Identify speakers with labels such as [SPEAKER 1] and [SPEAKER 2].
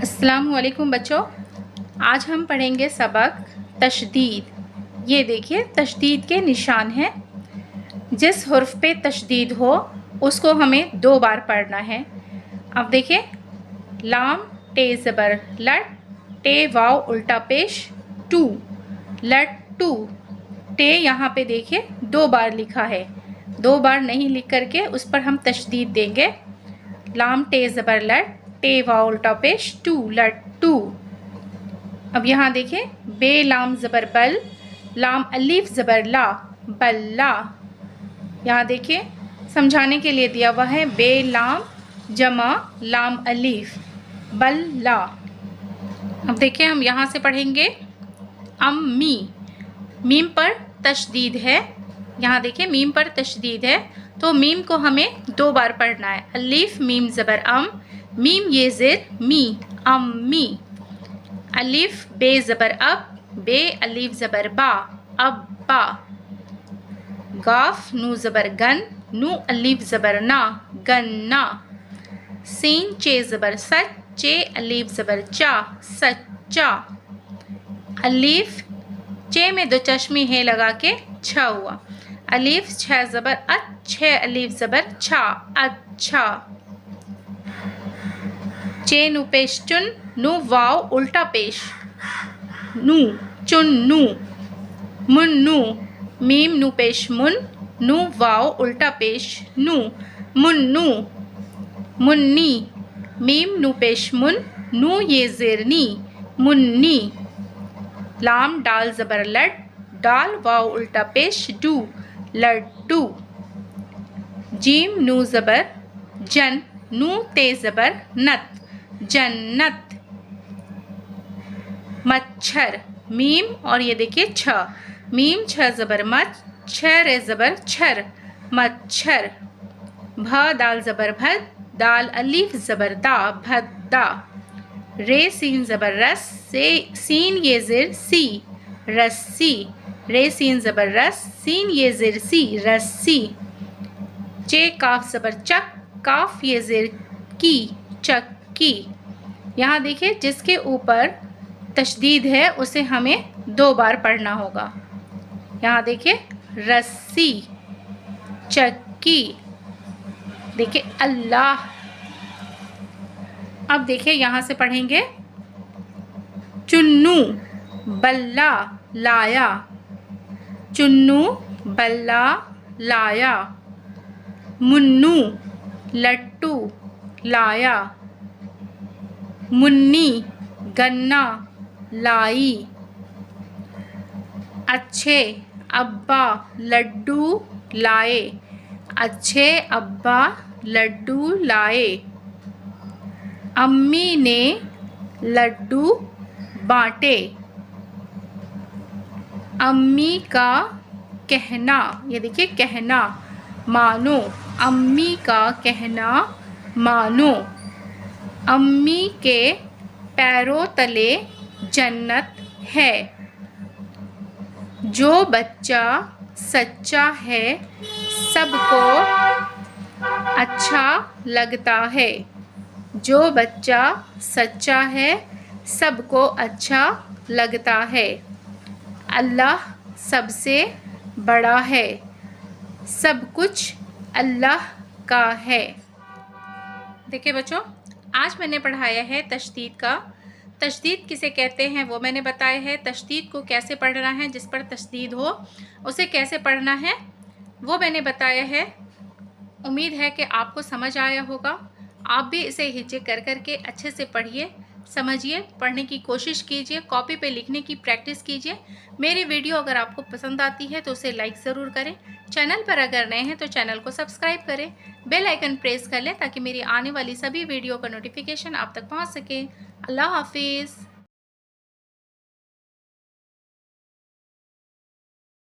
[SPEAKER 1] अस्सलामुअलैकुम बच्चों, आज हम पढ़ेंगे सबक तशदीद। ये देखिए तशदीद के निशान हैं। जिस हुर्फ पे तशदीद हो उसको हमें 2 बार पढ़ना है। अब देखिए, लाम टे ज़बर लट, टे वाव उल्टा पेश टू, लट टू। टे यहाँ पे देखिए 2 बार लिखा है, 2 बार नहीं लिख करके उस पर हम तशदीद देंगे। लाम टे ज़बर लट, टे वाव उल्टा पेश टू, लट टू। अब यहाँ देखिए, बे लाम ज़बर बल, लाम अलीफ ज़बर ला, बल्ला। यहाँ देखिए समझाने के लिए दिया हुआ है, बे लाम जमा लाम अलीफ, बल्ला। अब देखिए हम यहाँ से पढ़ेंगे अम्मी। मीम पर तशदीद है, यहाँ देखिए मीम पर तशदीद है तो मीम को हमें 2 बार पढ़ना है। अलीफ मीम ज़बर अम, मीम ये ज़ेर मी, अम्मी। अलीफ बे ज़बर अब, बे अलीफ ज़बर बा, अब्बा। गाफ नू ज़बर गन, नू अलीफ ज़बर ना, गन्ना। सीन चे ज़बर सच, चे अलीफ ज़बर चा, सच्चा। अलीफ चे में 2 चश्मी है लगा के छ हुआ। अलीफ 6 ज़बर अच, 6 अलीफ ज़बर छा, अच्छा। चे नु पेश चुन, नु वाव उल्टा पेश नू, चुन्नू। मुन्नू, मीम नु पेश मुन, नु वाव उल्टा पेश नू, मुन्नू। मुन्नी, मीम नु पेश मुन, नू ये ज़ेरनी, मुन्नी। लाम डाल ज़बर लट, डाल वाव उल्टा पेश डू, लड्डू। जीम नू ज़बर जन, नू ते ज़बर नत, जन्नत। मच्छर, मीम और ये देखिए छ, मीम 6 ज़बर मच, 6 रे ज़बर छर, मच्छर। भ दाल ज़बर भद, दाल अलीफ ज़बर दा, भद्दा। रे सीन ज़बर रस, से सीन ये ज़ेर सी, रस्सी। रे सीन ज़बर रस, सीन ये ज़ेर सी, रस्सी। चे काफ ज़बर चक, काफ ये ज़ेर की, चक्की। यहाँ देखिए जिसके ऊपर तशदीद है उसे हमें 2 बार पढ़ना होगा। यहाँ देखिए रस्सी, चक्की, देखिए अल्लाह। अब देखिए यहाँ से पढ़ेंगे चुन्नू, बल्ला, लाया, चुन्नू, बल्ला, लाया। मुन्नू, लट्टू, लाया। मुन्नी, गन्ना, लाई। अच्छे अब्बा लड्डू लाए, अच्छे अब्बा लड्डू लाए। अम्मी ने लड्डू बांटे। अम्मी का कहना, ये देखिए कहना, मानो, अम्मी का कहना मानो। अम्मी के पैरों तले जन्नत है। जो बच्चा सच्चा है सबको अच्छा लगता है। जो बच्चा सच्चा है सबको अच्छा लगता है। अल्लाह सबसे बड़ा है, सब कुछ अल्लाह का है। देखिए बच्चों, आज मैंने पढ़ाया है तशदीद का। तशदीद किसे कहते हैं वो मैंने बताया है। तशदीद को कैसे पढ़ना है, जिस पर तशदीद हो उसे कैसे पढ़ना है वो मैंने बताया है। उम्मीद है कि आपको समझ आया होगा। आप भी इसे हिज्जे कर करके अच्छे से पढ़िए, समझिए, पढ़ने की कोशिश कीजिए, कॉपी पे लिखने की प्रैक्टिस कीजिए। मेरी वीडियो अगर आपको पसंद आती है तो उसे लाइक ज़रूर करें। चैनल पर अगर नए हैं तो चैनल को सब्सक्राइब करें, बेल आइकन प्रेस कर लें ताकि मेरी आने वाली सभी वीडियो का नोटिफिकेशन आप तक पहुंच सके। अल्लाह हाफिज़।